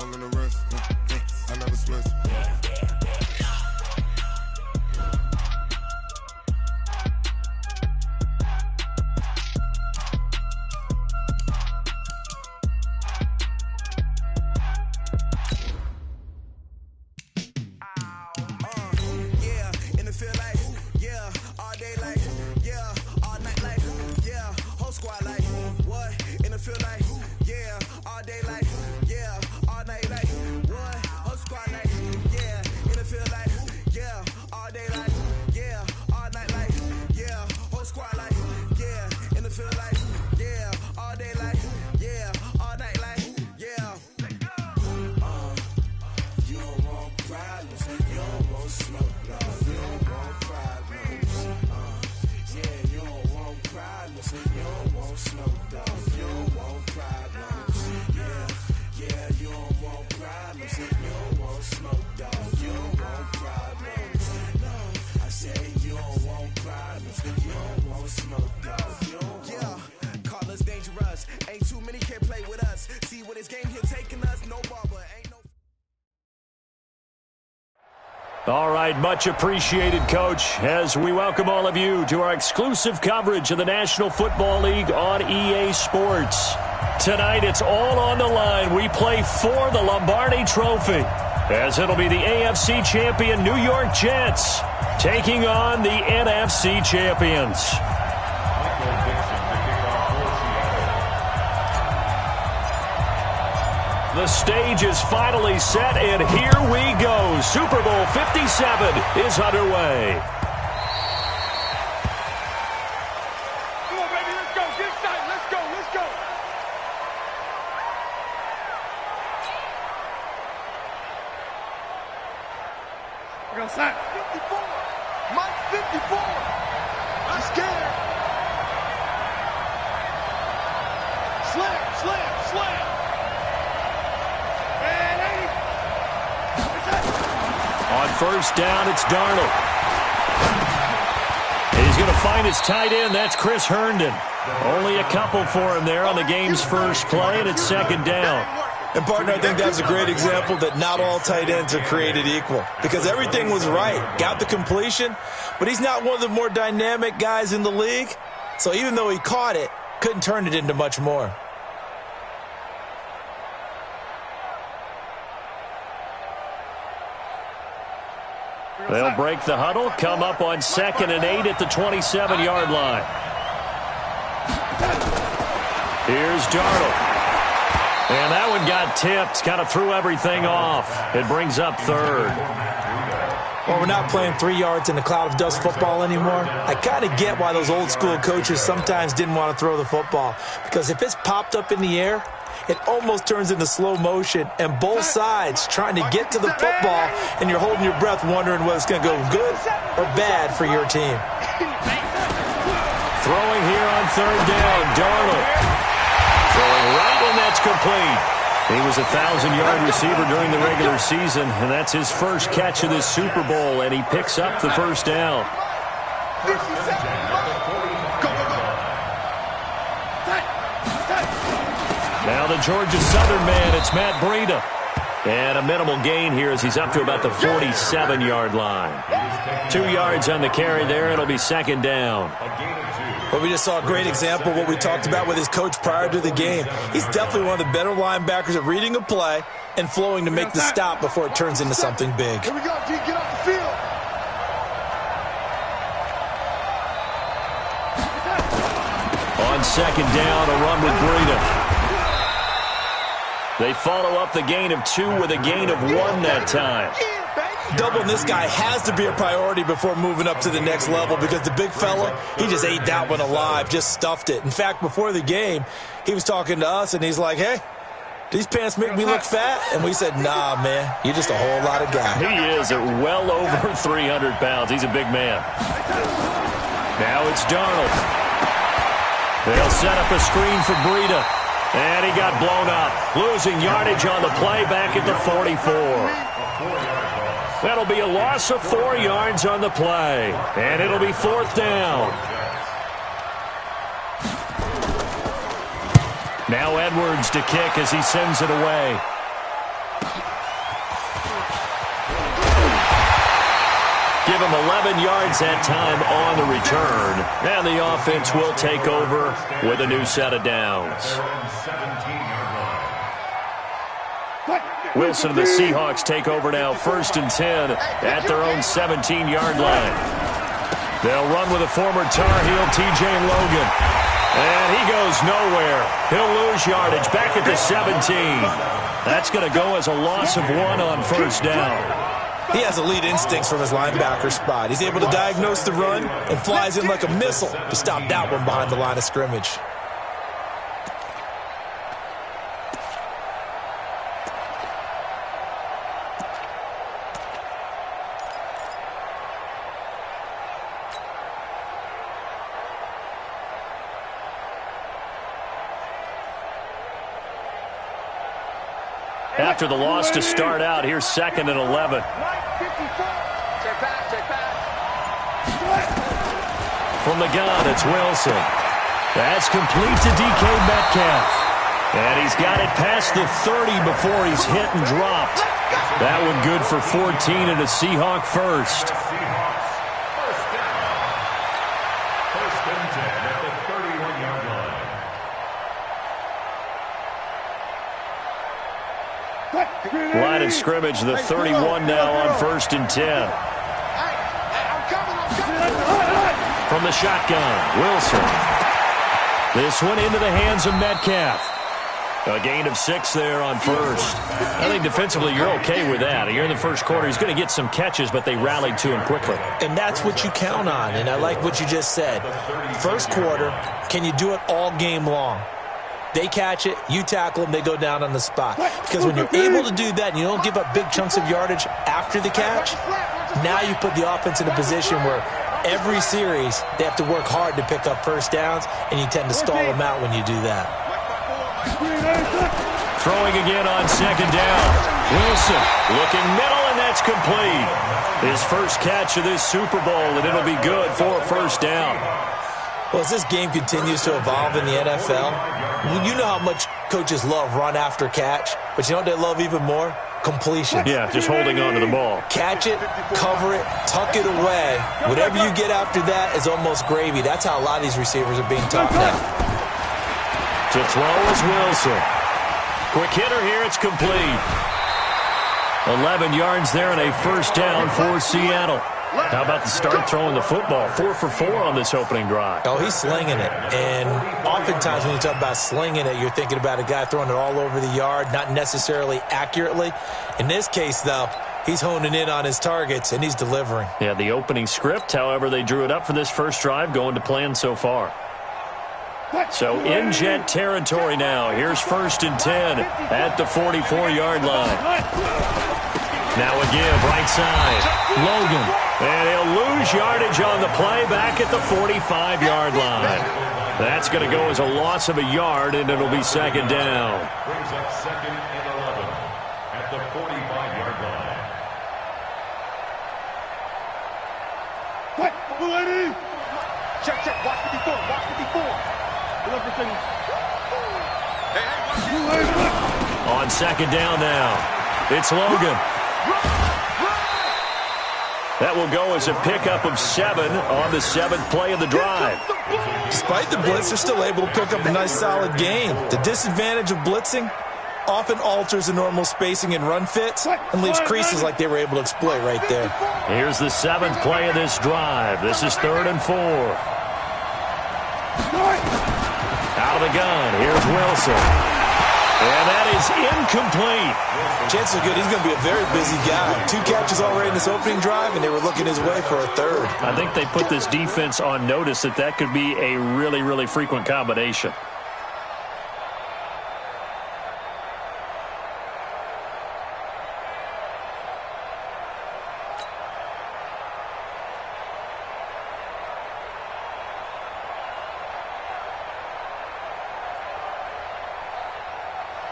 I'm in the rest. I never switch. All right, much appreciated, Coach, as we welcome all of you to our exclusive coverage of the National Football League on EA Sports. Tonight, it's all on the line. We play for the Lombardi Trophy, as it'll be the AFC champion New York Jets taking on the NFC champions. The stage is finally set, and here we go. Super Bowl 57 is underway. Come on, baby, let's go. Get excited. Let's go. Let's go. We're going to sack. 54. Mike 54. I'm scared. Slam, slam, slam. On first down, it's Darnold. He's going to find his tight end. That's Chris Herndon. Only a couple for him there on the game's first play, and it's second down. And, partner, I think that's a great example that not all tight ends are created equal, because everything was right. Got the completion, but he's not one of the more dynamic guys in the league. So even though he caught it, couldn't turn it into much more. They'll break the huddle, come up on 2nd and 8 at the 27-yard line. Here's Darnold. And that one got tipped, kind of threw everything off. It brings up third. Well, we're not playing 3 yards in a cloud of dust football anymore. I kind of get why those old school coaches sometimes didn't want to throw the football, because if it's popped up in the air, it almost turns into slow motion, and both sides trying to get to the football, and you're holding your breath wondering whether it's going to go good or bad for your team. Throwing here on third down, Darnold. Throwing right, and that's complete. He was a 1,000-yard receiver during the regular season, and that's his first catch of this Super Bowl, and he picks up the first down. Now the Georgia Southern man, it's Matt Breida. And a minimal gain here as he's up to about the 47-yard line. 2 yards on the carry there. It'll be second down. Well, we just saw a great example of what we talked about with his coach prior to the game. He's definitely one of the better linebackers at reading a play and flowing to make the stop before it turns into something big. Here we go, D. Get off the field. On second down, a run with Breida. They follow up the gain of 2 with a gain of 1 that time. Doubling this guy has to be a priority before moving up to the next level, because the big fella, he just ate that one alive, just stuffed it. In fact, before the game, he was talking to us, and he's like, hey, these pants make me look fat? And we said, nah, man, you're just a whole lot of guy. He is at well over 300 pounds. He's a big man. Now it's Darnold. They'll set up a screen for Breida. And he got blown up, losing yardage on the play back at the 44. That'll be a loss of 4 yards on the play, and it'll be fourth down. Now Edwards to kick as he sends it away. give him 11 yards that time on the return. And the offense will take over with a new set of downs. Wilson and the Seahawks take over now, 1st and 10 at their own 17-yard line. They'll run with a former Tar Heel, T.J. Logan. And he goes nowhere. He'll lose yardage back at the 17. That's going to go as a loss of 1 on 1st down. He has elite instincts from his linebacker spot. He's able to diagnose the run and flies in like a missile to stop that one behind the line of scrimmage. After the loss to start out, here's 2nd and 11. From the gun, it's Wilson. That's complete to DK Metcalf. And he's got it past the 30 before he's hit and dropped. That one good for 14 and a Seahawk first. Line of scrimmage, the 31 now on 1st and 10. From the shotgun, Wilson. This one into the hands of Metcalf. A gain of 6 there on 1st. I think defensively you're okay with that. Here in the 1st quarter, he's going to get some catches, but they rallied to him quickly. And that's what you count on, and I like what you just said. 1st quarter, can you do it all game long? They catch it, you tackle them, they go down on the spot. Because when you're able to do that and you don't give up big chunks of yardage after the catch, now you put the offense in a position where every series they have to work hard to pick up 1st downs, and you tend to stall them out when you do that. Throwing again on 2nd down. Wilson looking middle, and that's complete. His first catch of this Super Bowl, and it'll be good for a 1st down. Well, as this game continues to evolve in the NFL, you know how much coaches love run after catch, but you know what they love even more? Completion. Yeah, just holding on to the ball. Catch it, cover it, tuck it away. Whatever you get after that is almost gravy. That's how a lot of these receivers are being taught now. To throw is Wilson. Quick hitter here, it's complete. 11 yards there and a 1st down for Seattle. How about the start throwing the football? 4 for 4 on this opening drive. Oh, he's slinging it. And oftentimes when you talk about slinging it, you're thinking about a guy throwing it all over the yard, not necessarily accurately. In this case, though, he's honing in on his targets, and he's delivering. Yeah, the opening script, however, they drew it up for this 1st drive, going to plan so far. So in Jet territory now. Here's 1st and 10 at the 44-yard line. Now a give, right side. Logan. And he'll lose yardage on the play back at the 45-yard line. That's going to go as a loss of a yard, and it'll be 2nd down. Brings up 2nd and 11 at the 45-yard line. What? Lady? Check, check. Watch the before. Watch the before. Everything. Hey, on 2nd down now. It's Logan. That will go as a pickup of 7 on the 7th play of the drive. Despite the blitz, they're still able to pick up a nice solid gain. The disadvantage of blitzing often alters the normal spacing and run fits and leaves creases like they were able to exploit right there. Here's the 7th play of this drive. This is 3rd and 4. Out of the gun, here's Wilson. And that is incomplete. Chances are good he's going to be a very busy guy. 2 catches already in this opening drive, and they were looking his way for a 3rd. I think they put this defense on notice that could be a really, really frequent combination.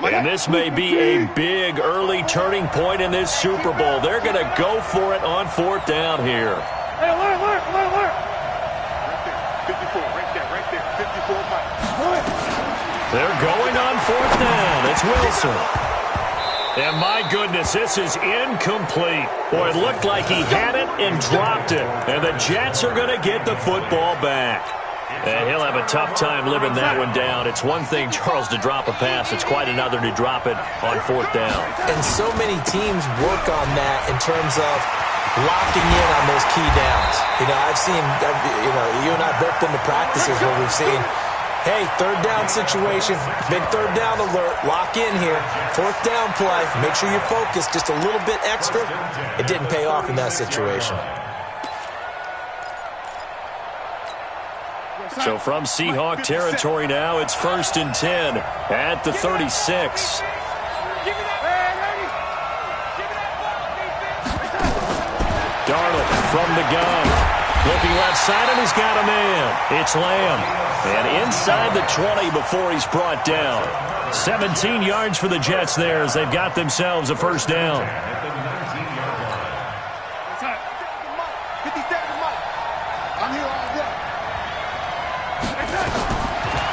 And this may be a big early turning point in this Super Bowl. They're going to go for it on 4th down here. Hey, alert. Right there, 54, right there, 54 miles. They're going on 4th down. It's Wilson. And my goodness, this is incomplete. Boy, it looked like he had it and dropped it. And the Jets are going to get the football back. And he'll have a tough time living that one down. It's one thing, Charles, to drop a pass. It's quite another to drop it on fourth down. And so many teams work on that in terms of locking in on those key downs. I've seen, you and I have both been to practices where we've seen, hey, third down situation, big third down alert, lock in here, fourth down play, make sure you're focused just a little bit extra. It didn't pay off in that situation. So from Seahawk territory now, it's 1st and 10 at the 36. Darnold from the gun. Looking left side, and he's got a man. It's Lamb. And inside the 20 before he's brought down. 17 yards for the Jets there as they've got themselves a first down.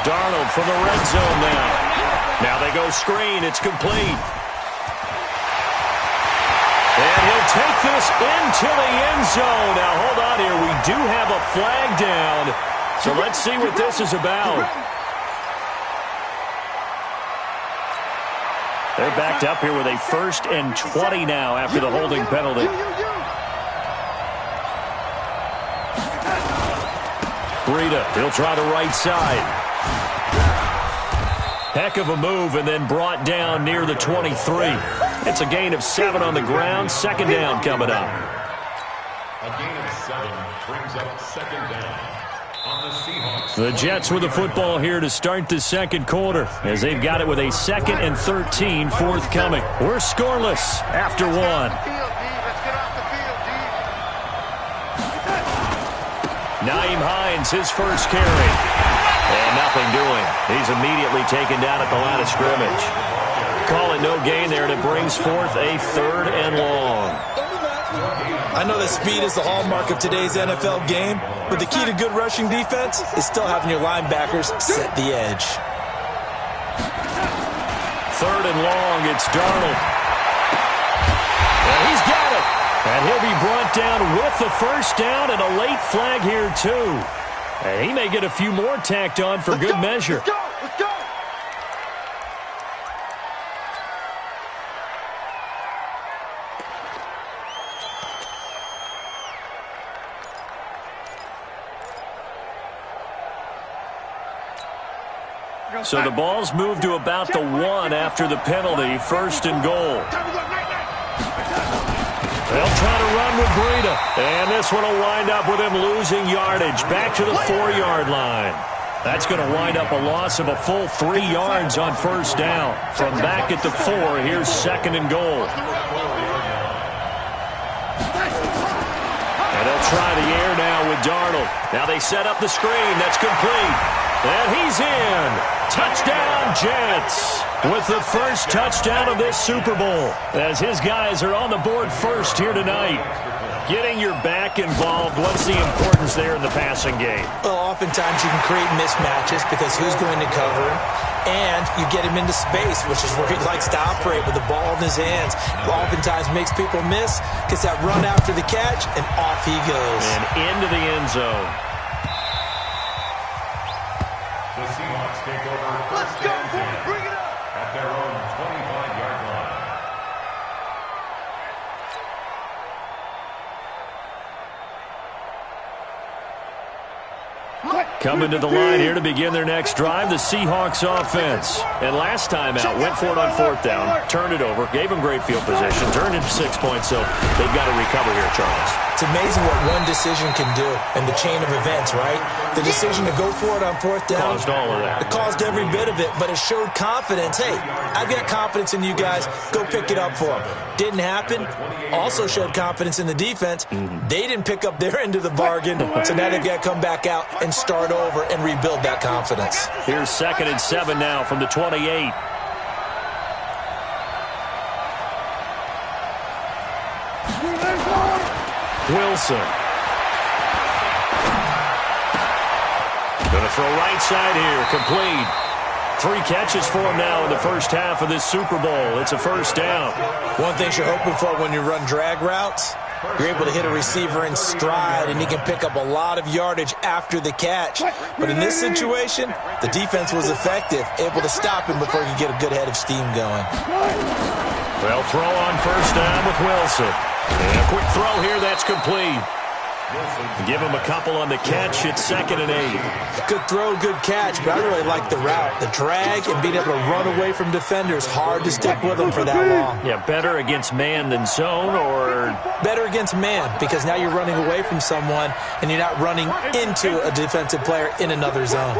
Darnold from the red zone now. Now they go screen. It's complete. And he'll take this into the end zone. Now, hold on here. We do have a flag down. So let's see what this is about. They're backed up here with a 1st and 20 now after the holding penalty. Breida, he'll try the right side. Heck of a move, and then brought down near the 23. It's a gain of 7 on the ground. Second down coming up. A gain of 7 brings up second down on the Seahawks. The Jets with the football here to start the second quarter as they've got it with a 2nd and 13 forthcoming. We're scoreless after 1. Naeem Hines, his first carry. And nothing doing. He's immediately taken down at the line of scrimmage. Call it no gain there, and it brings forth a 3rd and long. I know that speed is the hallmark of today's NFL game, but the key to good rushing defense is still having your linebackers set the edge. 3rd and long, it's Darnold. And he's got it. And he'll be brought down with the first down and a late flag here, too. And he may get a few more tacked on for good measure. Let's go! Let's go! So the ball's moved to about the 1 after the penalty. 1st and goal. They'll try to run with Breida. And this one will wind up with him losing yardage. Back to the 4-yard line. That's going to wind up a loss of a full 3 yards on first down. From back at the 4, here's 2nd and goal. And they'll try the air now with Darnold. Now they set up the screen. That's complete. And he's in. Touchdown, Jets. With the first touchdown of this Super Bowl. As his guys are on the board first here tonight. Getting your back involved, what's the importance there in the passing game? Well, oftentimes you can create mismatches because who's going to cover him? And you get him into space, which is where he likes to operate with the ball in his hands. Oftentimes makes people miss, gets that run after the catch, and off he goes. And into the end zone. The Seahawks take over first and 10 Bring it up! at their own 25-yard line. Coming to the line here to begin their next drive, the Seahawks offense. And last time out, went for it on fourth down, turned it over, gave them great field position, turned into 6 points, so they've got to recover here, Charles. It's amazing what one decision can do in the chain of events, right? The decision to go for it on fourth down. Caused all of that. It caused every bit of it, but it showed confidence. Hey, I've got confidence in you guys. Go pick it up for them. Didn't happen. Also showed confidence in the defense. They didn't pick up their end of the bargain, so now they've got to come back out and start over and rebuild that confidence. Here's 2nd and 7 now from the 28. Wilson. Gonna throw right side here, complete. 3 catches for him now in the first half of this Super Bowl. It's a first down. One thing you're hoping for when you run drag routes, you're able to hit a receiver in stride, and he can pick up a lot of yardage after the catch. But in this situation, the defense was effective, able to stop him before he could get a good head of steam going. Well, throw on first down with Wilson. And a quick throw here, that's complete. Give him a couple on the catch. It's 2nd and 8. Good throw, good catch, but I really like the route. The drag and being able to run away from defenders, hard to stick with them for that long. Yeah, better against man than zone, or? Better against man, because now you're running away from someone and you're not running into a defensive player in another zone.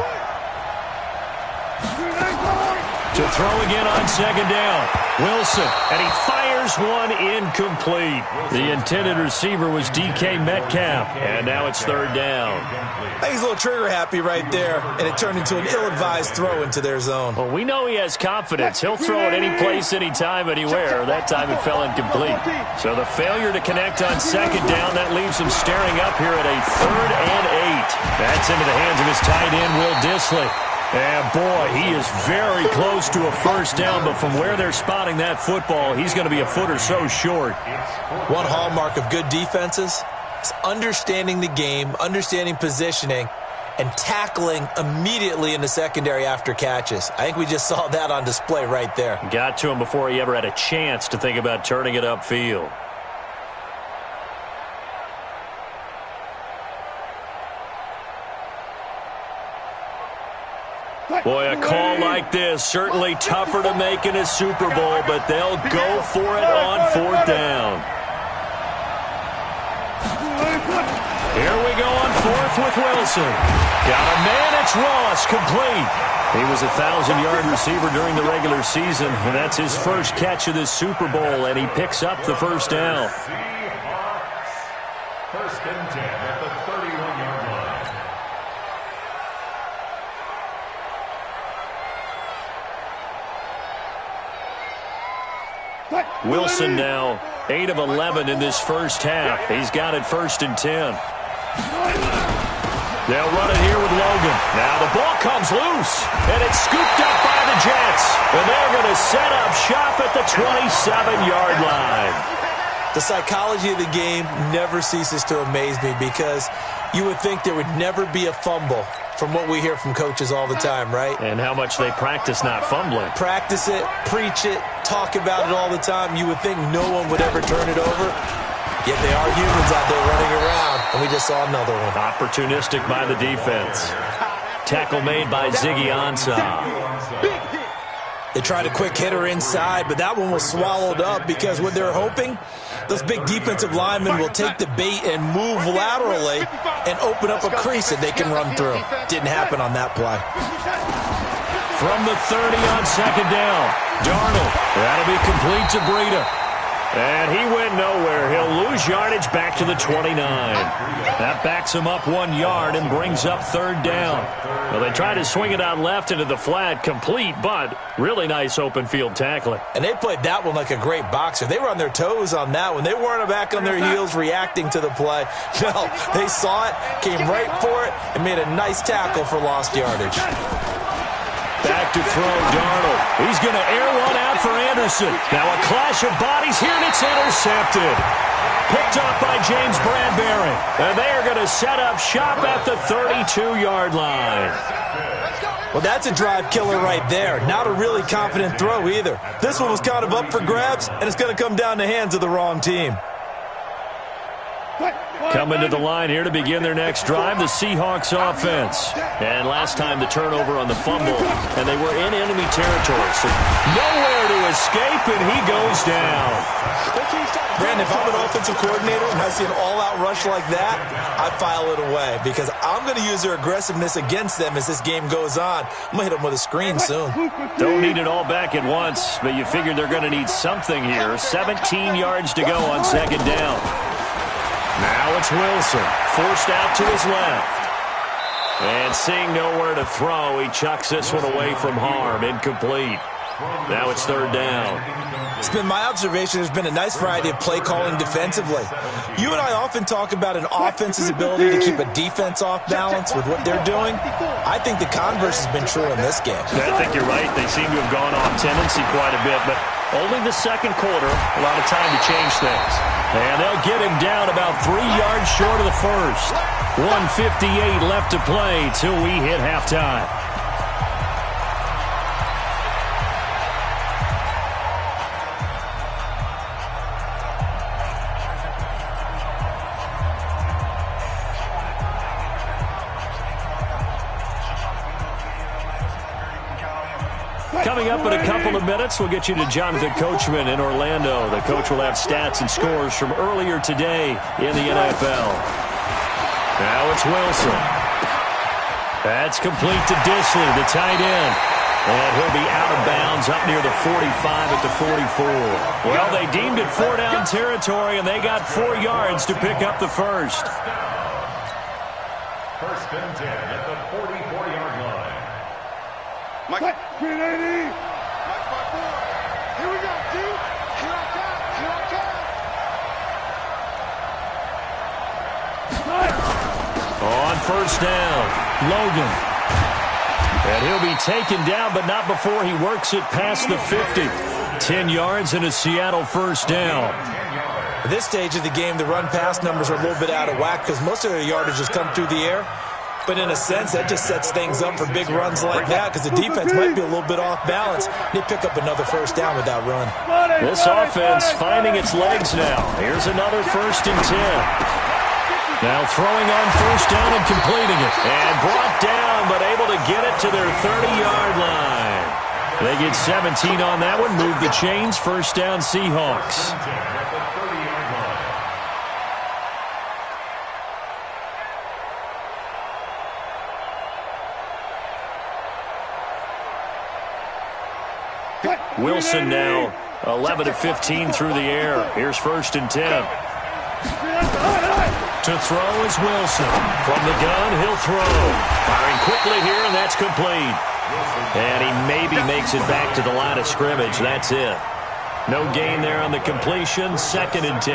To throw again on 2nd down. Wilson, and he fires one incomplete. The intended receiver was DK Metcalf, and now it's 3rd down. I think he's a little trigger happy right there, and it turned into an ill-advised throw into their zone. Well, we know he has confidence. He'll throw it any place, anytime, anywhere. That time it fell incomplete. So the failure to connect on 2nd down, that leaves him staring up here at a 3rd and 8. That's into the hands of his tight end, Will Dissly. And, boy, he is very close to a first down, but from where they're spotting that football, he's going to be a foot or so short. One hallmark of good defenses is understanding the game, understanding positioning, and tackling immediately in the secondary after catches. I think we just saw that on display right there. Got to him before he ever had a chance to think about turning it upfield. Boy, a call like this, certainly tougher to make in a Super Bowl, but they'll go for it on 4th down. Here we go on 4th with Wilson. Got a man, it's Ross, complete. He was a 1,000-yard receiver during the regular season, and that's his first catch of this Super Bowl, and he picks up the first down. First and 10 at the 31-yard line. Wilson now 8 of 11 in this first half. He's got it 1st and 10. They'll run it here with Logan. Now the ball comes loose, and it's scooped up by the Jets. And they're going to set up shop at the 27-yard line. The psychology of the game never ceases to amaze me, because you would think there would never be a fumble from what we hear from coaches all the time, right? And how much they practice not fumbling. Practice it, preach it, talk about it all the time. You would think no one would ever turn it over. Yet they are humans out there running around, and we just saw another one. Opportunistic by the defense. Tackle made by Ziggy Ansah. They tried a quick hitter inside, but that one was swallowed up, because what they're hoping, those big defensive linemen will take the bait and move laterally and open up a crease that they can run through. Didn't happen on that play. From the 30 on 2nd down, Darnold. That'll be complete to Breida. And he went nowhere. He'll lose yardage back to the 29. That backs him up 1 yard and brings up 3rd down. Well, they tried to swing it out left into the flat, complete, but really nice open field tackling. And they played that one like a great boxer. They were on their toes on that one. They weren't back on their heels reacting to the play. No, they saw it, came right for it, and made a nice tackle for lost yardage. Back to throw, Darnold. He's going to air one out for Anderson. Now a clash of bodies here, and it's intercepted. Picked up by James Bradbury. And they are going to set up shop at the 32-yard line. Well, that's a drive killer right there. Not a really confident throw either. This one was kind of up for grabs, and it's going to come down the hands of the wrong team. Coming to the line here to begin their next drive, the Seahawks offense. And last time the turnover on the fumble, and they were in enemy territory. So nowhere to escape, and he goes down. Brandon, if I'm an offensive coordinator and I see an all-out rush like that, I file it away, because I'm going to use their aggressiveness against them as this game goes on. I'm going to hit them with a screen soon. Don't need it all back at once, but you figure they're going to need something here. 17 yards to go on 2nd down. Now it's Wilson, forced out to his left. And seeing nowhere to throw, he chucks this one away from harm, incomplete. Now it's third down. It's been my observation there's been a nice variety of play calling defensively. You and I often talk about an offense's ability to keep a defense off balance with what they're doing. I think the converse has been true in this game. I think you're right. They seem to have gone off tendency quite a bit, but only the second quarter, a lot of time to change things. And they'll get him down about 3 yards short of the first. 1:58 left to play till we hit halftime. Coming up in a couple of minutes, we'll get you to Jonathan Coachman in Orlando. The coach will have stats and scores from earlier today in the NFL. Now it's Wilson. That's complete to Disley, the tight end. And he'll be out of bounds up near the 45 at the 44. Well, they deemed it 4-down territory, and they got 4 yards to pick up the first. First and 10 at the 44-yard line. Mike, 380. Mike, 5-4. Here we go, dude. Here I come. Here I come. On first down, Logan. And he'll be taken down, but not before he works it past the 50. 10 yards and a Seattle first down. At this stage of the game, the run-pass numbers are a little bit out of whack because most of their yardage has come through the air. But in a sense, that just sets things up for big runs like that because the defense might be a little bit off balance. They pick up another first down with that run. This offense finding its legs now. Here's another first and 10. Now throwing on first down and completing it. And brought down, but able to get it to their 30-yard line. They get 17 on that one. Move the chains. First down, Seahawks. Wilson now 11 of 15 through the air. Here's first and 10. To throw is Wilson. From the gun, he'll throw. Firing quickly here, and that's complete. And he maybe makes it back to the line of scrimmage. That's it. No gain there on the completion. Second and 10.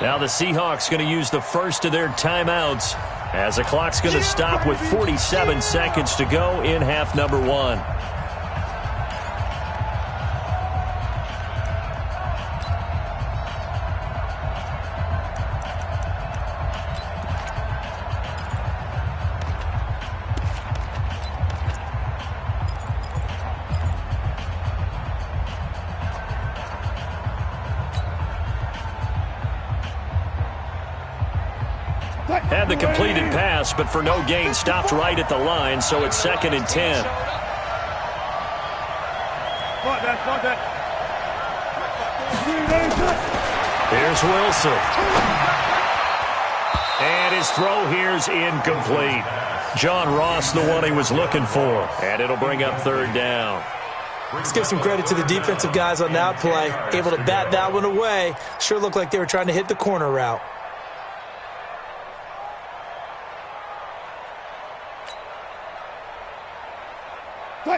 Now the Seahawks going to use the first of their timeouts as the clock's going to stop with 47 seconds to go in half number one. Had the completed pass, but for no gain, stopped right at the line, so it's second and 10. Here's Wilson. And his throw here's incomplete. John Ross, the one he was looking for. And it'll bring up third down. Let's give some credit to the defensive guys on that play. Able to bat that one away. Sure looked like they were trying to hit the corner route.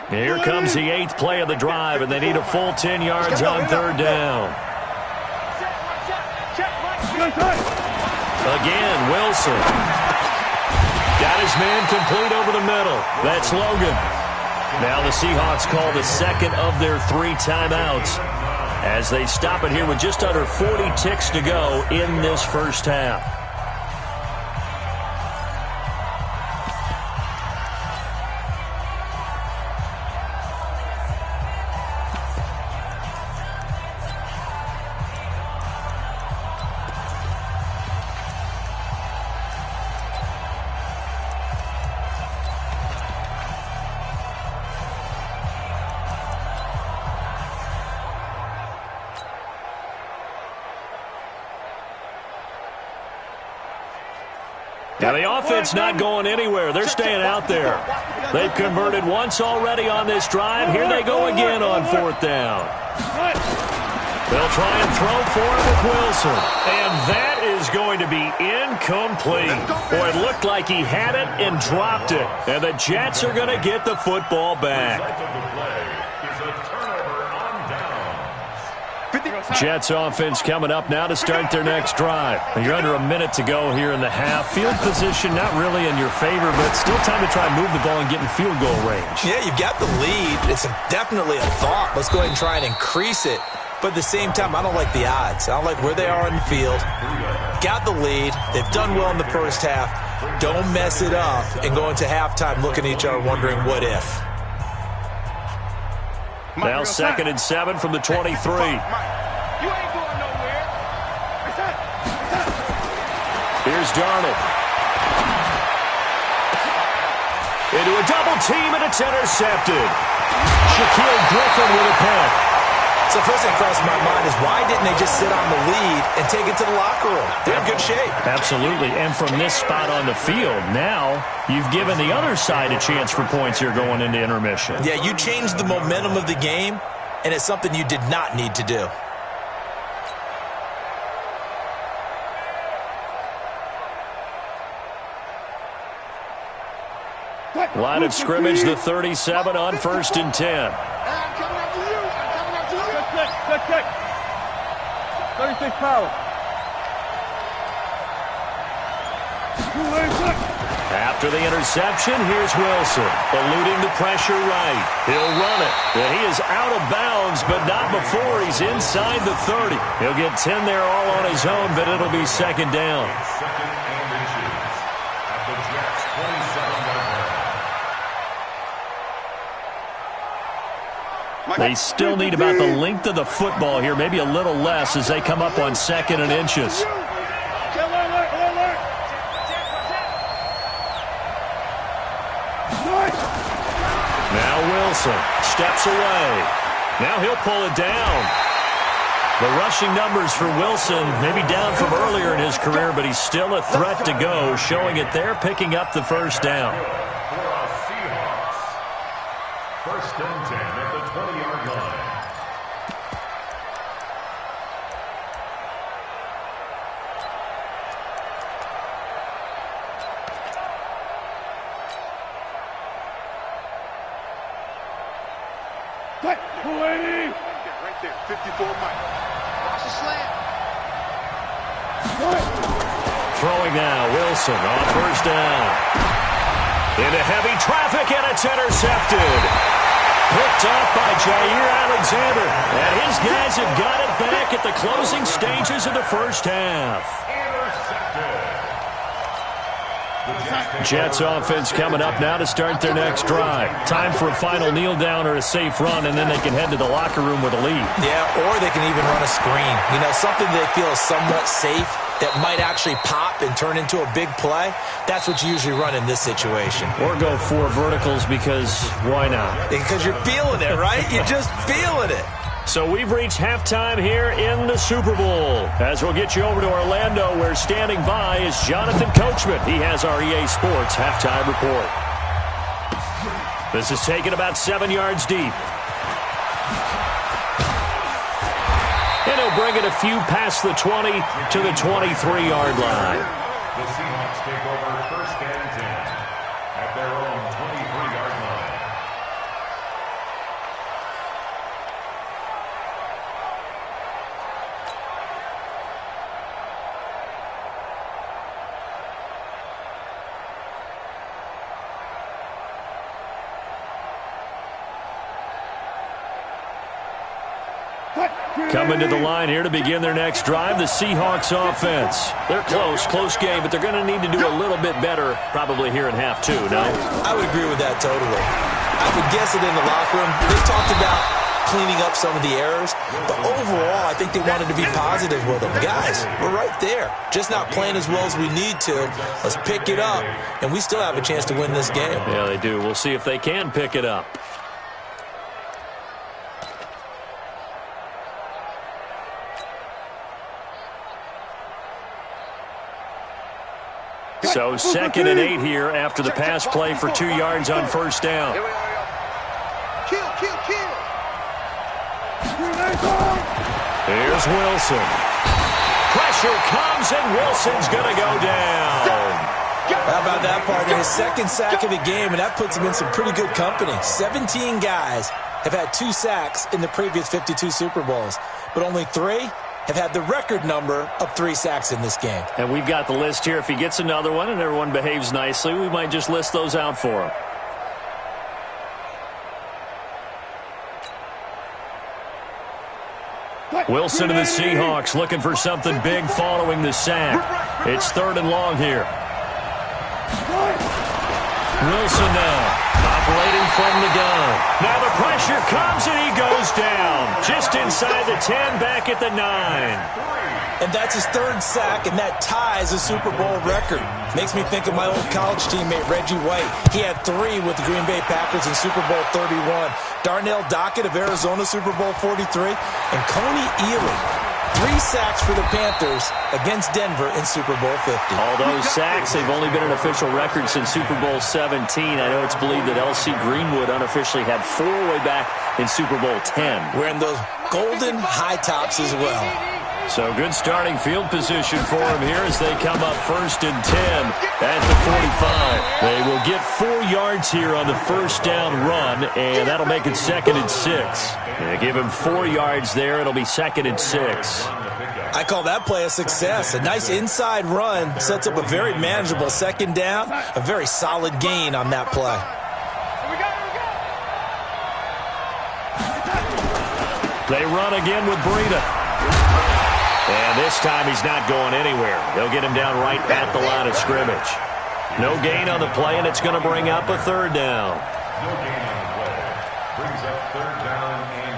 Here comes the 8th play of the drive, and they need a full 10 yards on third down. Again, Wilson. Got his man complete over the middle. That's Logan. Now the Seahawks call the second of their 3 timeouts as they stop it here with just under 40 ticks to go in this first half. Now the offense not going anywhere. They're staying out there. They've converted once already on this drive. Here they go again on fourth down. They'll try and throw for it with Wilson. And that is going to be incomplete. Boy, it looked like he had it and dropped it. And the Jets are going to get the football back. Jets offense coming up now to start their next drive. You're under a minute to go here in the half. Field position not really in your favor, but still time to try and move the ball and get in field goal range. Yeah, you've got the lead. It's definitely a thought. Let's go ahead and try and increase it. But at the same time, I don't like the odds. I don't like where they are in the field. Got the lead. They've done well in the first half. Don't mess it up and go into halftime looking at each other wondering what if. Now 2nd and 7 from the 23. You ain't going nowhere. Here's Darnold. Into a double team, and it's intercepted. Shaquille Griffin with a pick. So first thing crosses my mind is why didn't they just sit on the lead and take it to the locker room? They're in good shape. Absolutely. And from this spot on the field, now you've given the other side a chance for points here going into intermission. Yeah, you changed the momentum of the game, and it's something you did not need to do. Line of scrimmage, the 37 on 1st and 10. Check. 36 power. After the interception, here's Wilson, eluding the pressure right. He'll run it, and he is out of bounds, but not before he's inside the 30. He'll get 10 there all on his own, but it'll be 2nd down. Second and inches at the Jets' 27-yard line. They still need about the length of the football here, maybe a little less as they come up on 2nd and inches. Now Wilson steps away. Now he'll pull it down. The rushing numbers for Wilson maybe down from earlier in his career, but he's still a threat to go, showing it there, picking up the 1st down. For our Seahawks, 1st and 10 at the 20-yard line. Right there, 54 Mike. Watch the slant. Throwing now, Wilson on 1st down. Into heavy traffic, and it's intercepted. Picked up by Jair Alexander. And his guys have got it back at the closing stages of the 1st half. Jets offense coming up now to start their next drive. Time for a final kneel down or a safe run, and then they can head to the locker room with a lead. Yeah, or they can even run a screen. You know, something they feel is somewhat safe that might actually pop and turn into a big play. That's what you usually run in this situation. Or go 4 verticals because why not? Because you're feeling it, right? You're just feeling it. So we've reached halftime here in the Super Bowl. As we'll get you over to Orlando, where standing by is Jonathan Coachman. He has our EA Sports halftime report. This is taken about 7 yards deep. And he'll bring it a few past the 20 to the 23-yard line. The Seahawks take over 1st and 10 at their own 23-yard line. Coming to the line here to begin their next drive, the Seahawks offense. They're close game, but they're going to need to do a little bit better probably here in half 2, no? I would agree with that totally. I would guess it in the locker room. They talked about cleaning up some of the errors, but overall, I think they wanted to be positive with them. Guys, we're right there. Just not playing as well as we need to. Let's pick it up, and we still have a chance to win this game. Yeah, they do. We'll see if they can pick it up. So 2nd and 8 here after the pass play for 2 yards on 1st down. Kill. Here's Wilson. Pressure comes, and Wilson's going to go down. How about that, partner? His second sack of the game, and that puts him in some pretty good company. 17 guys have had 2 sacks in the previous 52 Super Bowls, but only 3 have had the record number of 3 sacks in this game. And we've got the list here. If he gets another one and everyone behaves nicely, we might just list those out for him. Wilson and the Seahawks looking for something big following the sack. It's 3rd and long here. Wilson now, operating from the gun. Now the pressure comes, and he goes down. Just inside the 10, back at the 9. And that's his 3rd sack, and that ties a Super Bowl record. Makes me think of my old college teammate, Reggie White. He had 3 with the Green Bay Packers in Super Bowl 31. Darnell Dockett of Arizona, Super Bowl 43. And Coney Ealy, 3 sacks for the Panthers against Denver in Super Bowl 50. All those sacks, they've only been an official record since Super Bowl 17. I know it's believed that L.C. Greenwood unofficially had 4 way back in Super Bowl 10. Wearing those golden high tops as well. So good starting field position for him here as they come up 1st and 10 at the 45. They will get 4 yards here on the 1st down run, and that'll make it 2nd and 6. They give him 4 yards there. It'll be 2nd and 6. I call that play a success. A nice inside run sets up a very manageable 2nd down. A very solid gain on that play. They run again with Breida. And this time he's not going anywhere. They'll get him down right at the line of scrimmage. No gain on the play, and it's going to bring up a 3rd down. No gain on the play. Brings up 3rd down and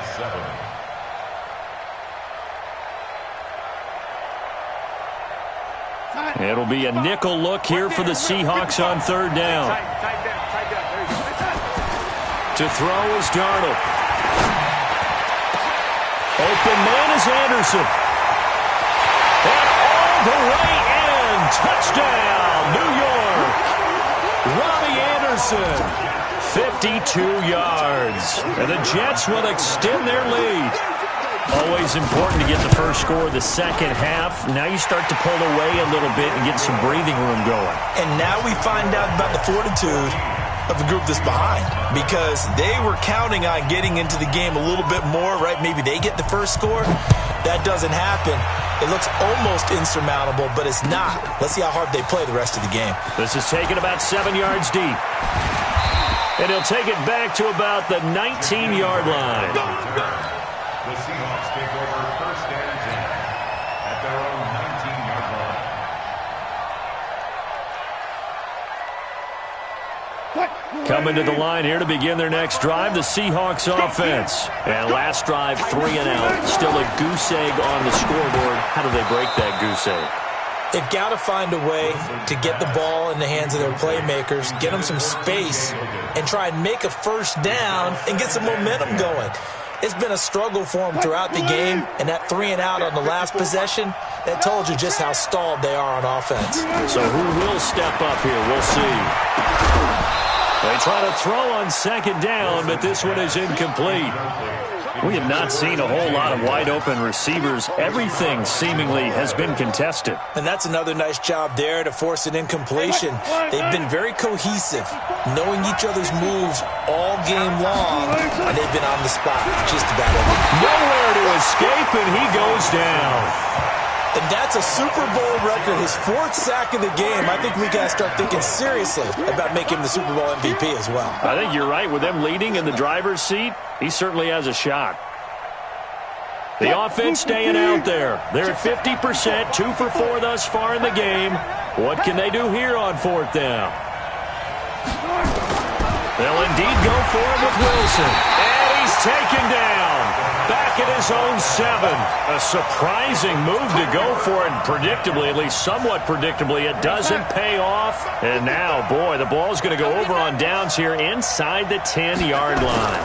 7. It'll be a nickel look here for the Seahawks on 3rd down. To throw is Darnold. Open man is Anderson. And all the way in. Touchdown, New York. Robbie Anderson, 52 yards. And the Jets will extend their lead. Always important to get the first score of the second half. Now you start to pull away a little bit and get some breathing room going. And now we find out about the fortitude of the group that's behind, because they were counting on getting into the game a little bit more, right? Maybe they get the first score. That doesn't happen. It looks almost insurmountable, but it's not. Let's see how hard they play the rest of the game. This is taken about 7 yards deep. And he'll take it back to about the 19-yard line. The Seahawks take over 1st and 10 at their own 19-yard line. Coming to the line here to begin their next drive, the Seahawks offense. And last drive, 3 and out. Still a goose egg on the scoreboard. How do they break that goose egg? They've got to find a way to get the ball in the hands of their playmakers, get them some space, and try and make a 1st down and get some momentum going. It's been a struggle for them throughout the game, and that 3 and out on the last possession, that told you just how stalled they are on offense. So who will step up here? We'll see. They try to throw on 2nd down, but this one is incomplete. We have not seen a whole lot of wide-open receivers. Everything seemingly has been contested. And that's another nice job there to force an incompletion. They've been very cohesive, knowing each other's moves all game long, and they've been on the spot just about every. Nowhere to escape, and he goes down. And that's a Super Bowl record, his 4th sack of the game. I think we got to start thinking seriously about making him the Super Bowl MVP as well. I think you're right. With them leading in the driver's seat, he certainly has a shot. The offense staying out there. They're at 50%, 2 for 4 thus far in the game. What can they do here on 4th down? They'll indeed go for it with Wilson. And he's taken down. Back at his own 7. A surprising move to go for it. Predictably, at least somewhat predictably, it doesn't pay off. And now, boy, the ball's going to go over on downs here inside the 10-yard line.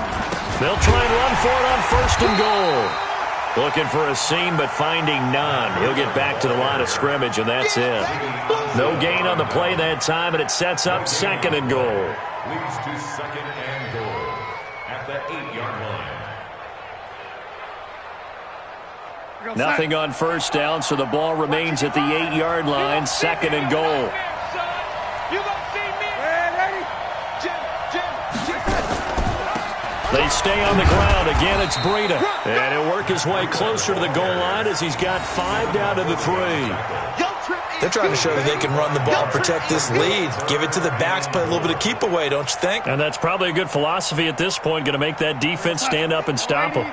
They'll try and run for it on 1st and goal. Looking for a seam, but finding none. He'll get back to the line of scrimmage, and that's it. No gain on the play that time, and it sets up 2nd and goal. Leads to 2nd and goal at the 8-yard line. Nothing on first down, so the ball remains at the 8-yard line, 2nd and goal. They stay on the ground. Again, it's Breida. And he'll work his way closer to the goal line as he's got 5 down to the 3. They're trying to show that they can run the ball, protect this lead, give it to the backs, play a little bit of keep away, don't you think? And that's probably a good philosophy at this point, going to make that defense stand up and stop them.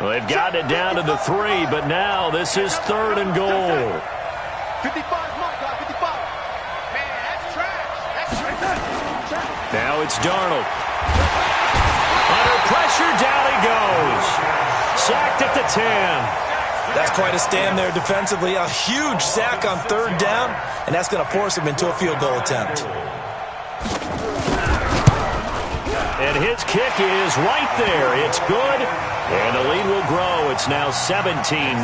Well, they've got it down to the 3, but now this is 3rd and goal. 55, my God, 55. Man, that's trash. Now it's Darnold. Under pressure, down he goes. Sacked at the 10. That's quite a stand there defensively. A huge sack on 3rd down, and that's going to force him into a field goal attempt. And his kick is right there. It's good, and the lead will grow. It's now 17-0.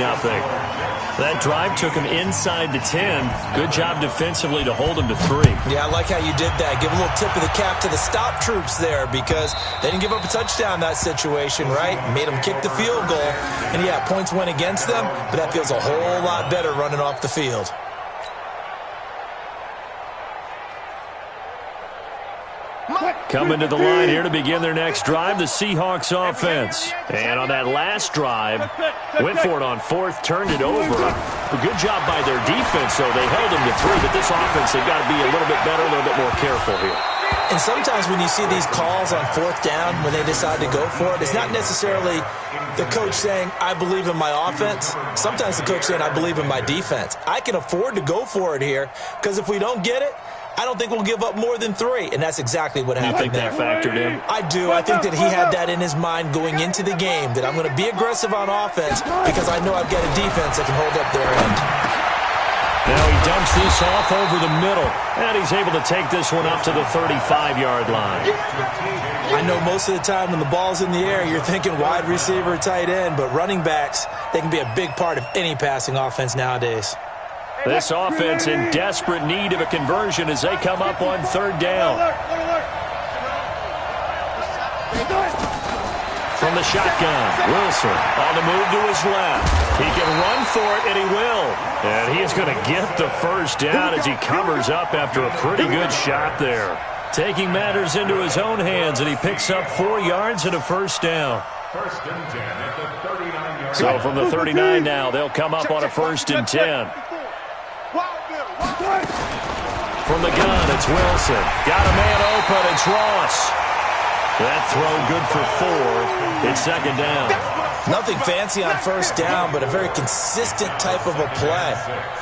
That drive took him inside the 10. Good job defensively to hold him to 3. Yeah, I like how you did that. Give a little tip of the cap to the stop troops there because they didn't give up a touchdown in that situation, right? Made them kick the field goal. And, yeah, points went against them, but that feels a whole lot better running off the field. Coming to the line here to begin their next drive, the Seahawks offense. And on that last drive, went for it on 4th, turned it over. A good job by their defense, though. They held them to 3, but this offense, they've got to be a little bit better, a little bit more careful here. And sometimes when you see these calls on 4th down, when they decide to go for it, it's not necessarily the coach saying, I believe in my offense. Sometimes the coach saying, I believe in my defense. I can afford to go for it here because if we don't get it, I don't think we'll give up more than 3, and that's exactly what happened there. You think that factored in? I do. I think that he had that in his mind going into the game, that I'm going to be aggressive on offense because I know I've got a defense that can hold up their end. Now he dumps this off over the middle, and he's able to take this one up to the 35-yard line. I know most of the time when the ball's in the air, you're thinking wide receiver, tight end, but running backs, they can be a big part of any passing offense nowadays. This offense in desperate need of a conversion as they come up on 3rd down. From the shotgun, Wilson on the move to his left. He can run for it, and he will. And he is going to get the first down as he covers up after a pretty good shot there. Taking matters into his own hands, and he picks up 4 yards and a first down. 1st and 10 at the 39-yard. So from the 39 now, they'll come up on a 1st and 10. From the gun, it's Wilson. Got a man open, it's Ross. That throw good for 4. It's 2nd down. Nothing fancy on 1st down, but a very consistent type of a play.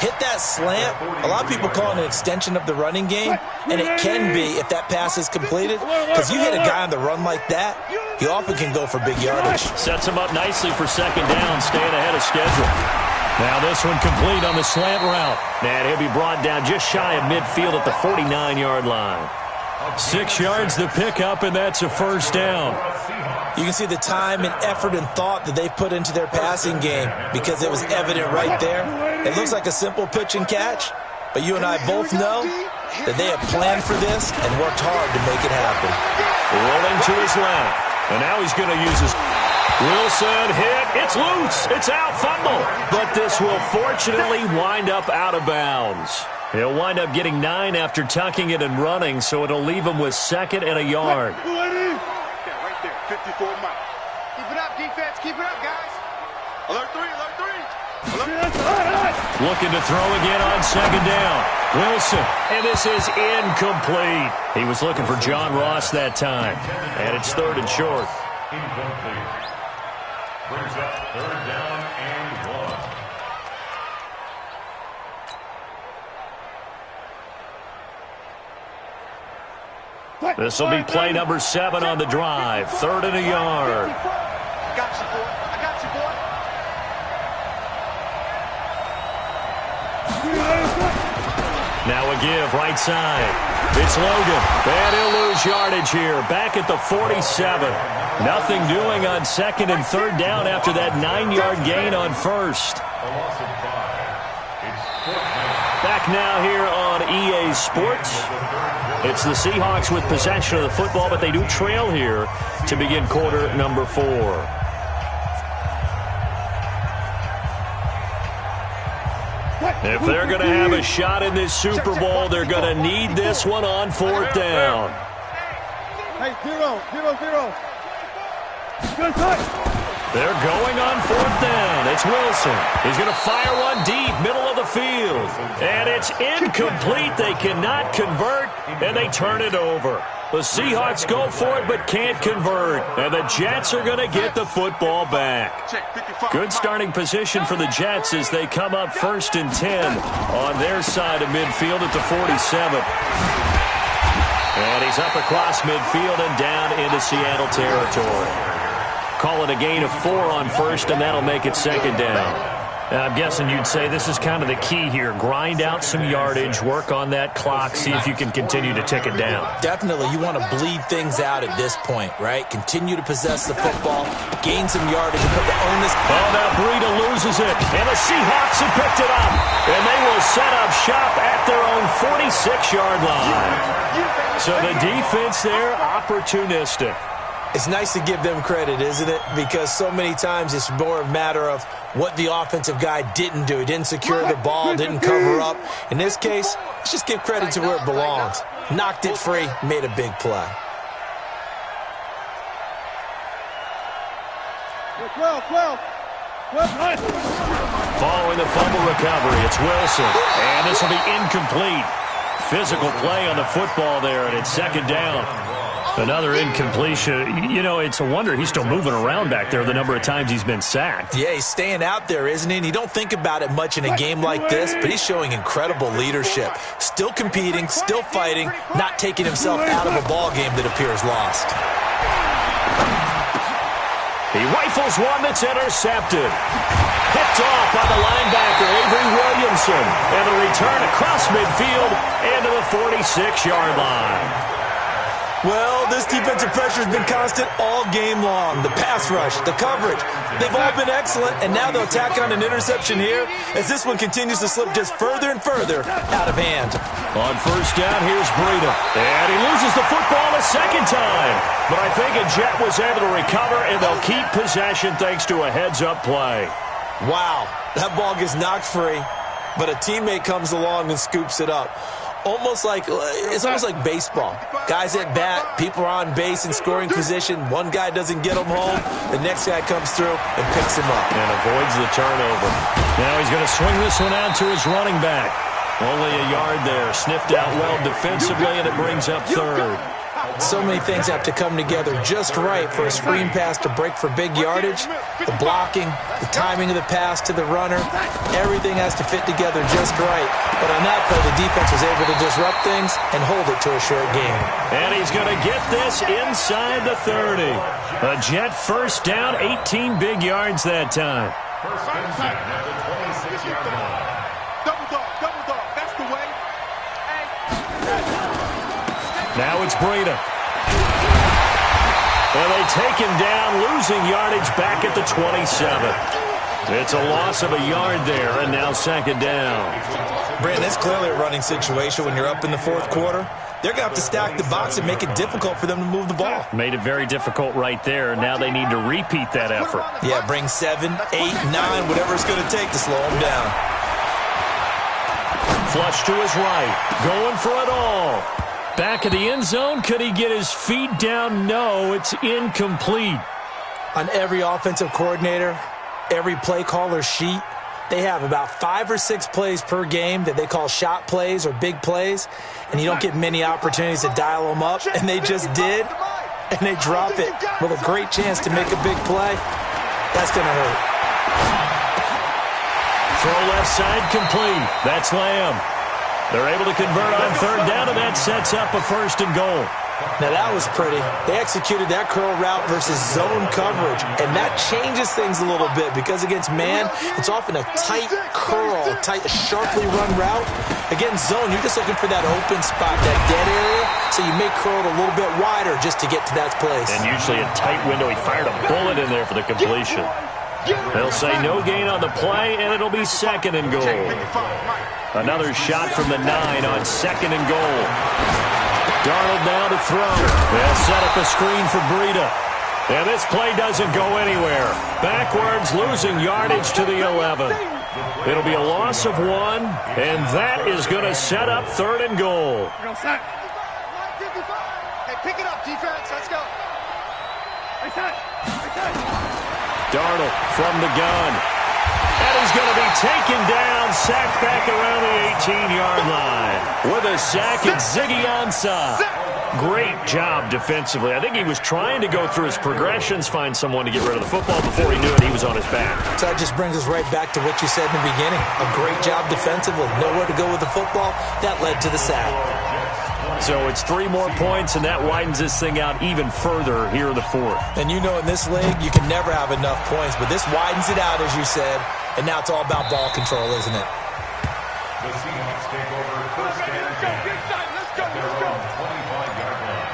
Hit that slant. A lot of people call it an extension of the running game, and it can be if that pass is completed, because you hit a guy on the run like that, he often can go for big yardage. Sets him up nicely for 2nd down, staying ahead of schedule. Now this one complete on the slant route. And he'll be brought down just shy of midfield at the 49-yard line. 6 yards the pickup, and that's a 1st down. You can see the time and effort and thought that they've put into their passing game because it was evident right there. It looks like a simple pitch and catch, but you and I both know that they have planned for this and worked hard to make it happen. Rolling to his left, and now he's going to use his... Wilson hit. It's loose. It's out. Fumble. But this will fortunately wind up out of bounds. He'll wind up getting 9 after tucking it and running, so it'll leave him with 2nd and a yard. Right there, 54 miles. Keep it up, defense. Keep it up, guys. Alert 3, alert 3. Looking to throw again on 2nd down. Wilson, and this is incomplete. He was looking for John Ross that time, and it's 3rd and short. Incomplete. Brings up 3rd down and 1. This will be play number 7 on the drive. 3rd and a yard. I got you, boy. I got you, boy. Now a give, right side. It's Logan, and he'll lose yardage here. Back at the 47. Nothing doing on 2nd and 3rd down after that 9-yard gain on 1st. A loss of 5. It's 4th down. Back now here on EA Sports. It's the Seahawks with possession of the football, but they do trail here to begin quarter number 4. If they're going to have a shot in this Super Bowl, they're going to need this one on 4th down. Hey, 0, 0, 0. They're going on 4th down. It's Wilson. He's going to fire one deep, middle of the field. And it's incomplete. They cannot convert, and they turn it over. The Seahawks go for it but can't convert. And the Jets are going to get the football back. Good starting position for the Jets as they come up 1st and 10 on their side of midfield at the 47. And he's up across midfield and down into Seattle territory. Call it a gain of 4 on 1st, and that'll make it 2nd down. I'm guessing you'd say this is kind of the key here. Grind out some yardage, work on that clock, see if you can continue to tick it down. Definitely, you want to bleed things out at this point, right? Continue to possess the football, gain some yardage, and put the onus. Oh, now Breida loses it, and the Seahawks have picked it up. And they will set up shop at their own 46-yard line. So the defense there, opportunistic. It's nice to give them credit, isn't it? Because so many times it's more a matter of what the offensive guy didn't do. He didn't secure the ball, didn't cover up. In this case, let's just give credit to where it belongs. Knocked it free, made a big play. Following the fumble recovery, it's Wilson. And this will be incomplete. Physical play on the football there, and it's 2nd down. Another incompletion. You know, it's a wonder he's still moving around back there the number of times he's been sacked. Yeah, he's staying out there, isn't he? And you don't think about it much in a game like this, but he's showing incredible leadership. Still competing, still fighting, not taking himself out of a ball game that appears lost. He rifles one that's intercepted. Picked off by the linebacker, Avery Williamson. And the return across midfield into the 46-yard line. Well, this defensive pressure has been constant all game long. The pass rush, the coverage, they've all been excellent, and now they'll tack on an interception here as this one continues to slip just further and further out of hand. On 1st down, here's Breida. And he loses the football a 2nd time. But I think a Jet was able to recover, and they'll keep possession thanks to a heads-up play. Wow, that ball gets knocked free, but a teammate comes along and scoops it up. It's almost like baseball. Guys at bat, people are on base in scoring position. One guy doesn't get him home. The next guy comes through and picks him up. And avoids the turnover. Now he's going to swing this one out to his running back. Only a yard there. Sniffed out well defensively, and it brings up 3rd. So many things have to come together just right for a screen pass to break for big yardage. The blocking, the timing of the pass to the runner, everything has to fit together just right. But on that play, the defense was able to disrupt things and hold it to a short game. And he's going to get this inside the 30. A Jet 1st down, 18 big yards that time. 1st and 10 at the 26-yard line. Double dog, that's the way. Now it's Breida. And they take him down, losing yardage back at the 27. It's a loss of a yard there, and now 2nd down. Brandon, it's clearly a running situation when you're up in the 4th quarter. They're going to have to stack the box and make it difficult for them to move the ball. Made it very difficult right there. Now they need to repeat that effort. Yeah, bring 7, 8, 9, whatever it's going to take to slow them down. Flush to his right. Going for it all. Back of the end zone. Could he get his feet down? No, it's incomplete. On every offensive coordinator, every play caller sheet, they have about 5 or 6 plays per game that they call shot plays or big plays, and you don't get many opportunities to dial them up, and they just did, and they drop it with a great chance to make a big play. That's going to hurt. Throw left side complete. That's Lamb. They're able to convert on 3rd down, and that sets up a 1st and goal. Now, that was pretty. They executed that curl route versus zone coverage, and that changes things a little bit because against man, it's often a tight curl, tight, sharply run route. Against zone, you're just looking for that open spot, that dead area, so you may curl it a little bit wider just to get to that place. And usually a tight window. He fired a bullet in there for the completion. They'll say no gain on the play, and it'll be 2nd and goal. Another shot from the 9 on 2nd and goal. Darnold now to throw. They'll set up a screen for Breida. And this play doesn't go anywhere. Backwards, losing yardage to the 11. It'll be a loss of 1, and that is going to set up 3rd and goal. Hey, pick it up, defense. Let's go. Darnold from the gun. And he's going to be taken down, sacked back around the 18-yard line. With a sack, it's Ziggy Ansah. Great job defensively. I think he was trying to go through his progressions, find someone to get rid of the football. Before he knew it, he was on his back. So that just brings us right back to what you said in the beginning. A great job defensively. Nowhere to go with the football. That led to the sack. So it's 3 more points, and that widens this thing out even further here in the 4th. And you know in this league, you can never have enough points, but this widens it out, as you said, and now it's all about ball control, isn't it? The Seahawks take over 1st and 10. Let's go. At their own 25-yard line.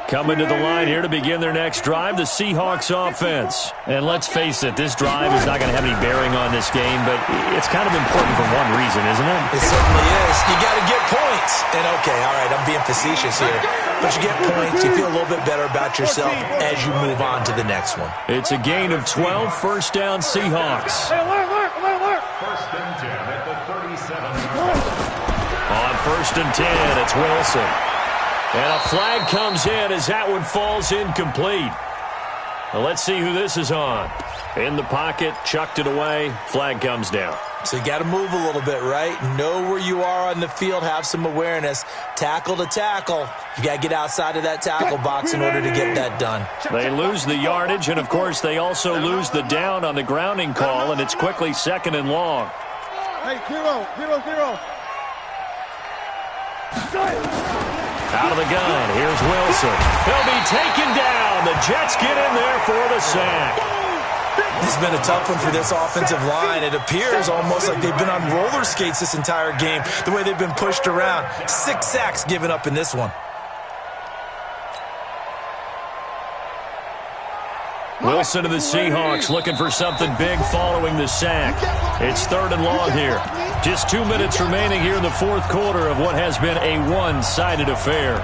Coming to the line here to begin their next drive, the Seahawks offense. And let's face it, this drive is not going to have any bearing on this game, but it's kind of important for one reason, isn't it? It certainly is. You got to get points. And okay, all right, I'm being facetious here. But you get points, you feel a little bit better about yourself as you move on to the next one. It's a gain of 12, 1st down Seahawks. 1st and 10 at the 37-yard line. On 1st and 10, it's Wilson. And a flag comes in as that one falls incomplete. Well, let's see who this is on. In the pocket, chucked it away, flag comes down. So you got to move a little bit, right? Know where you are on the field, have some awareness. Tackle to tackle. You got to get outside of that tackle box in order to get that done. They lose the yardage, and of course they also lose the down on the grounding call, and it's quickly 2nd and long. Hey, 0. Out of the gun, here's Wilson. He'll be taken down. The Jets get in there for the sack. This has been a tough one for this offensive line. It appears almost like they've been on roller skates this entire game, the way they've been pushed around. 6 sacks given up in this one. Wilson to the Seahawks looking for something big following the sack. It's 3rd and long here. Just 2 minutes remaining here in the 4th quarter of what has been a one-sided affair.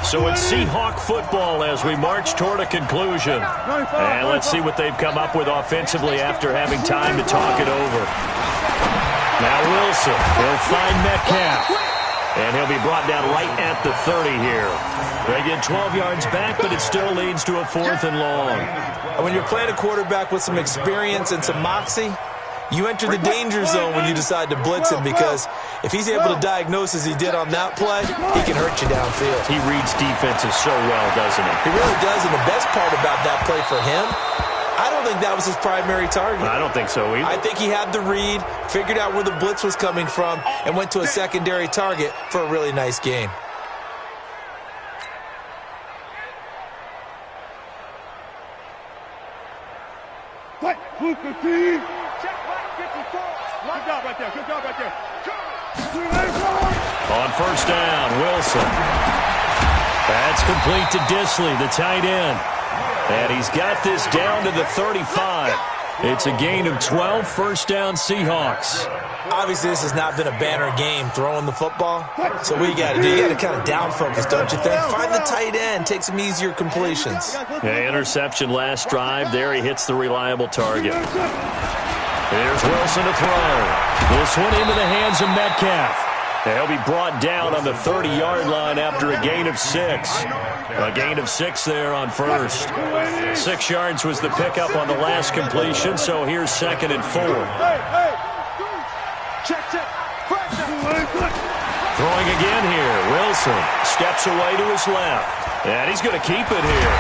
So it's Seahawk football as we march toward a conclusion. And let's see what they've come up with offensively after having time to talk it over. Now Wilson, he'll find Metcalf. And he'll be brought down right at the 30 here. They get 12 yards back, but it still leads to a 4th and long. And when you're playing a quarterback with some experience and some moxie, you enter the danger zone when you decide to blitz him, because if he's able to diagnose as he did on that play, he can hurt you downfield. He reads defenses so well, doesn't he? He really does, and the best part about that play for him, I don't think that was his primary target. I don't think so either. I think he had the read, figured out where the blitz was coming from, and went to a secondary target for a really nice gain. Good job right there. On 1st down, Wilson. That's complete to Disley, the tight end. And he's got this down to the 35. It's a gain of 12, 1st down Seahawks. Obviously, this has not been a banner game throwing the football. So what you got to do, you got to kind of down focus, don't you think? Find the tight end, take some easier completions. Yeah, interception last drive. There he hits the reliable target. Here's Wilson to throw. This one into the hands of Metcalf. He'll be brought down on the 30-yard line after a gain of 6. A gain of 6 there on 1st. 6 yards was the pickup on the last completion, so here's 2nd and 4. Throwing again here. Wilson steps away to his left. And he's going to keep it here.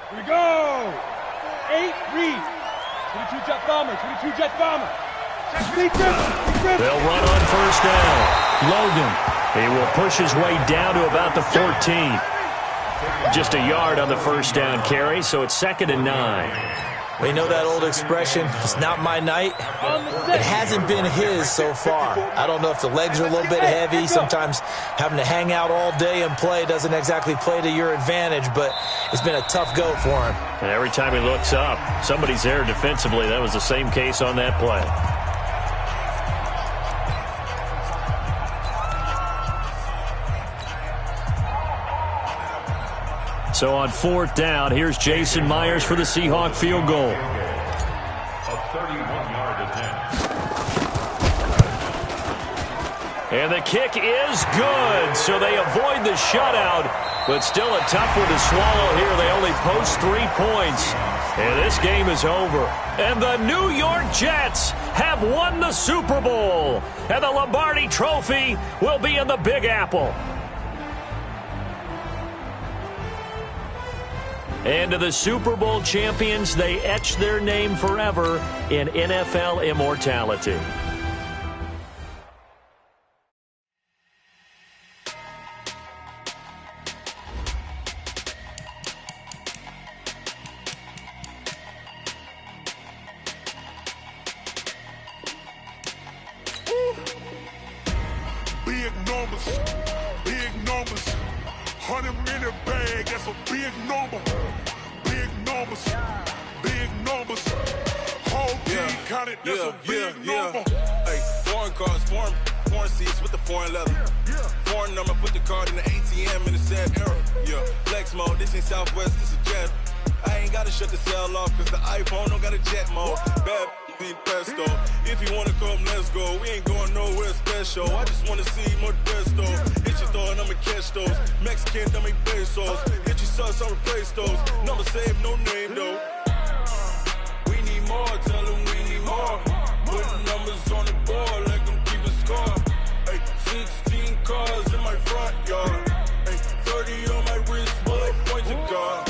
Here we go. 8 reads. 22 jet bombers. 22 jet bombers. They'll run on 1st down. Logan He will push his way down to about the 14. Just a yard on the first down carry, so it's 2nd and 9. We know that old expression, it's not my night. It hasn't been his so far. I don't know if the legs are a little bit heavy. Sometimes having to hang out all day and play doesn't exactly play to your advantage, but it's been a tough go for him. And every time he looks up, somebody's there defensively. That was the same case on that play. So on 4th down, here's Jason Myers for the Seahawk field goal. A 31-yard attempt. And the kick is good, so they avoid the shutout, but still a tough one to swallow here. They only post 3 points, and this game is over. And the New York Jets have won the Super Bowl, and the Lombardi Trophy will be in the Big Apple. And to the Super Bowl champions, they etch their name forever in NFL immortality. Big numbers, big numbers. 100-minute bag, that's a big number. Big numbers, big numbers. Whole team counted, that's a big number. Hey, foreign cars, foreign seats with the foreign leather. Foreign number, put the card in the ATM in the sad era. Yeah, flex mode, this ain't Southwest, this is Jet. I ain't gotta shut the cell off, cause the iPhone don't got a jet mode. Bad need pesto. If you wanna come, let's go. We ain't going nowhere special. I just wanna see more desto. Hit your thought, I'ma catch those. Mexican, dummy pesos. Hit your sauce, I'll replace those. Number save, no name though. We need more, tell them we need more. Putting numbers on the board, like them keep a score. Hey, 16 cars in my front yard. Hey, 30 on my wrist, bullet point to God.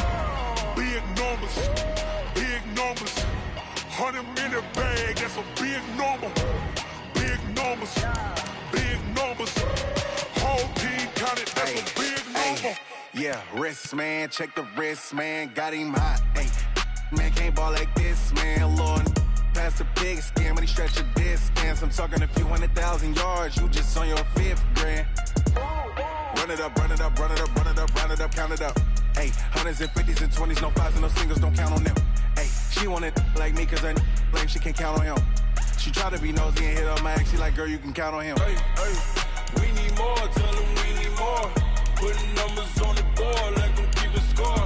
Big numbers, big numbers. 100-minute bag, that's a big number. Big numbers, big numbers. Whole team counted, that's a big number. Yeah, wrist man, check the wrist man, got him hot. Hey, man can't ball like this, man. Lord, past the big skin when he stretch a distance. I'm talking a few 100,000 yards, you just on your 5th grand. Run it up, run it up, run it up, run it up, run it up, count it up. Hey, 100s and 50s and 20s, no 5s and no singles, don't count on them. Hey, she want it like me cause her lame, she can't count on him. She try to be nosy and hit up my ex, she like, girl, you can count on him. Hey, hey, we need more, tell them we need more. Putting numbers on the board like them keep a score.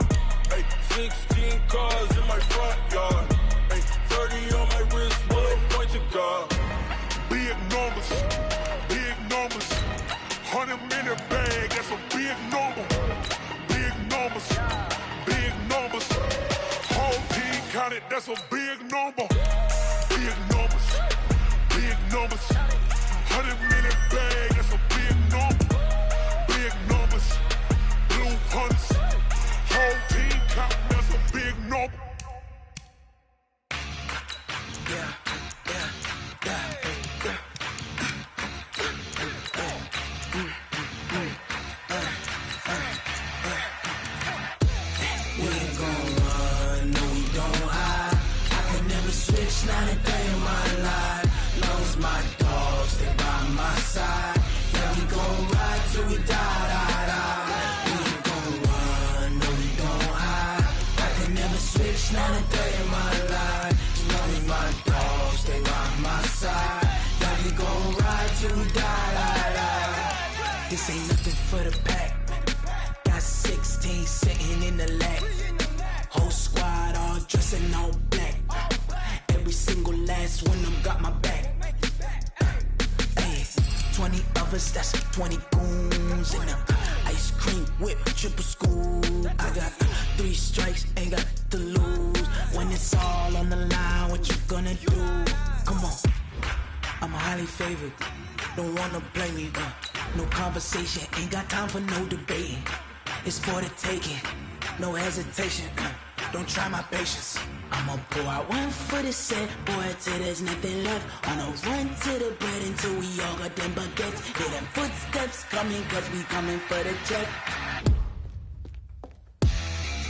Hey, 16 cars in my front yard. Hey, 30 on my wrist, bullet point to God. Big numbers, big numbers. 100-minute bag, that's a big number. Big numbers, big numbers. Whole team counted, that's a big number. Big numbers, big numbers. 100-minute bag, that's a big number. Big numbers, blue hunts. Whole team counting, that's a big number. Not a day in my life. Long as my dogs, they by my side. Yeah, we gon' ride till we die, die, die. We ain't gon' run, no, we don't hide. I can never switch, not a day in my life. Long as my dogs, they by my side. Yeah, we gon' ride till we die, die, die. This ain't nothing for the pack. Got 16 sitting in the lap. Whole squad all dressing all black. Every single last one of them got my back. Hey, 20 of us, that's 20 goons. And a ice cream whip, triple scoop. I got 3 strikes, ain't got to lose. When it's all on the line, what you gonna do? Come on, I'm highly favored. Don't wanna blame me, no conversation, ain't got time for no debating. It's for the taking, no hesitation, don't try my patience. I'ma pour out one for the set, boy, till there's nothing left. On a run to the bread until we all got them baguettes. Hear them footsteps coming, cause we coming for the check.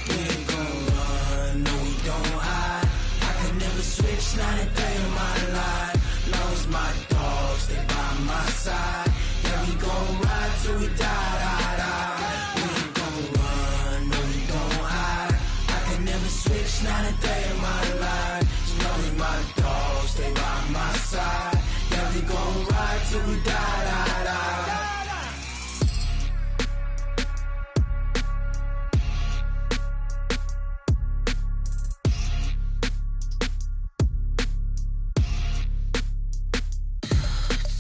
We ain't gon' run, no we don't hide. I could never switch, not a day in my life. Long as my dogs, they by my side. Yeah, we gon' ride till we die, die, die. We ain't gon' run, no we don't hide. I could never switch, not a day in my life. As long as my dogs, they by my side. Yeah, we gon' ride till we die, die, die.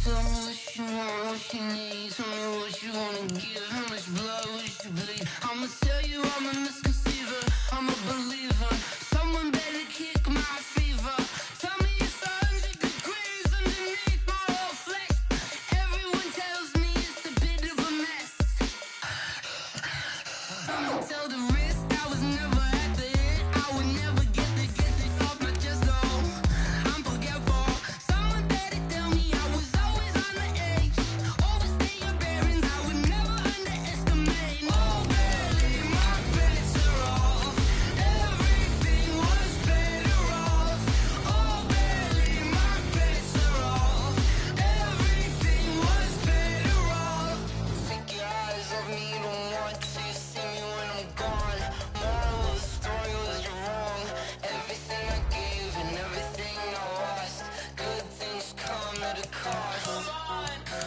Tell me what you want, what you need. Tell me what you wanna give. How much blood would you bleed? I'ma tell you I'm a misconceiver. I'm a believer. Someone better kick my fever. Tell me it's 100 degrees underneath my whole flesh. Everyone tells me it's a bit of a mess. I'ma tell the risk I was never at the end. I would never get this off my chest though. I'm forgetful. Someone better tell me I was always on the edge. Overstay your bearings, I would never underestimate. Oh, barely, my bets are off. Everything was better off. Oh, barely, my bets are off. Everything was better off. Take your eyes off me, don't want to see me when I'm gone. Moral of the story was you're wrong. Everything I gave and everything I lost. Good things come at a cost.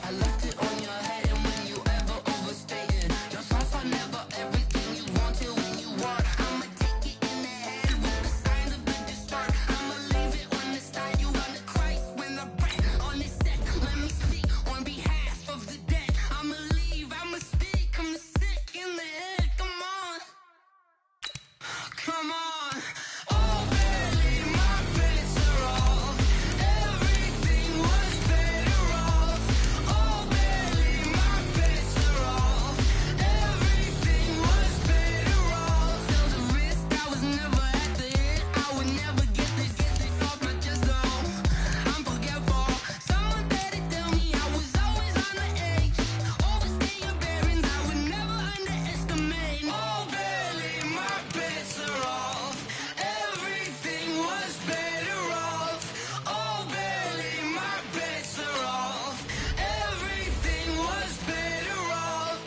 I left it on your head, and when you ever overstated, your thoughts are never everything you wanted when you want. I'ma take it in the head with the signs of the distort. I'ma leave it on the side. You on the Christ when I breath on this set. Let me speak on behalf of the dead. I'ma leave, I'ma speak. I'm sick in the head. Come on, come on. Oh, barely, my bets are off. Everything was better off. Oh, barely, my bets are off. Everything was better off. Till the risk, I was never at the end. I would never get this off my chest though. I'm forgetful. Someone better tell me I was always on the edge. Overstay your bearings, I would never underestimate. Oh, barely, my bets are off. Everything was better off. Oh, barely, my bets are off. Everything was better off.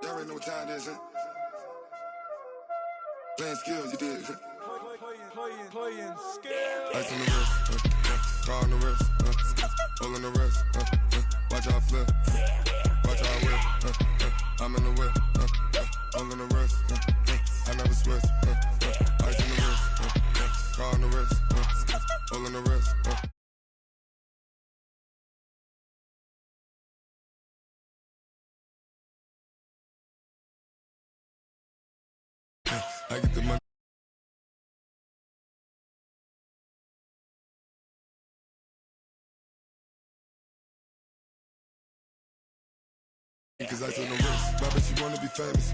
Y'all already know what time it is, huh? Playing skills, you did. Playing skill. Ice on the wrist, car on the wrist, hole in the wrist, watch out flip, watch out whip, I'm in the whip, hole in the wrist, I never switch, ice on the wrist, car on the wrist, hole in the wrist. I get the money. Cause I on the wrist, my bitch, you wanna be famous.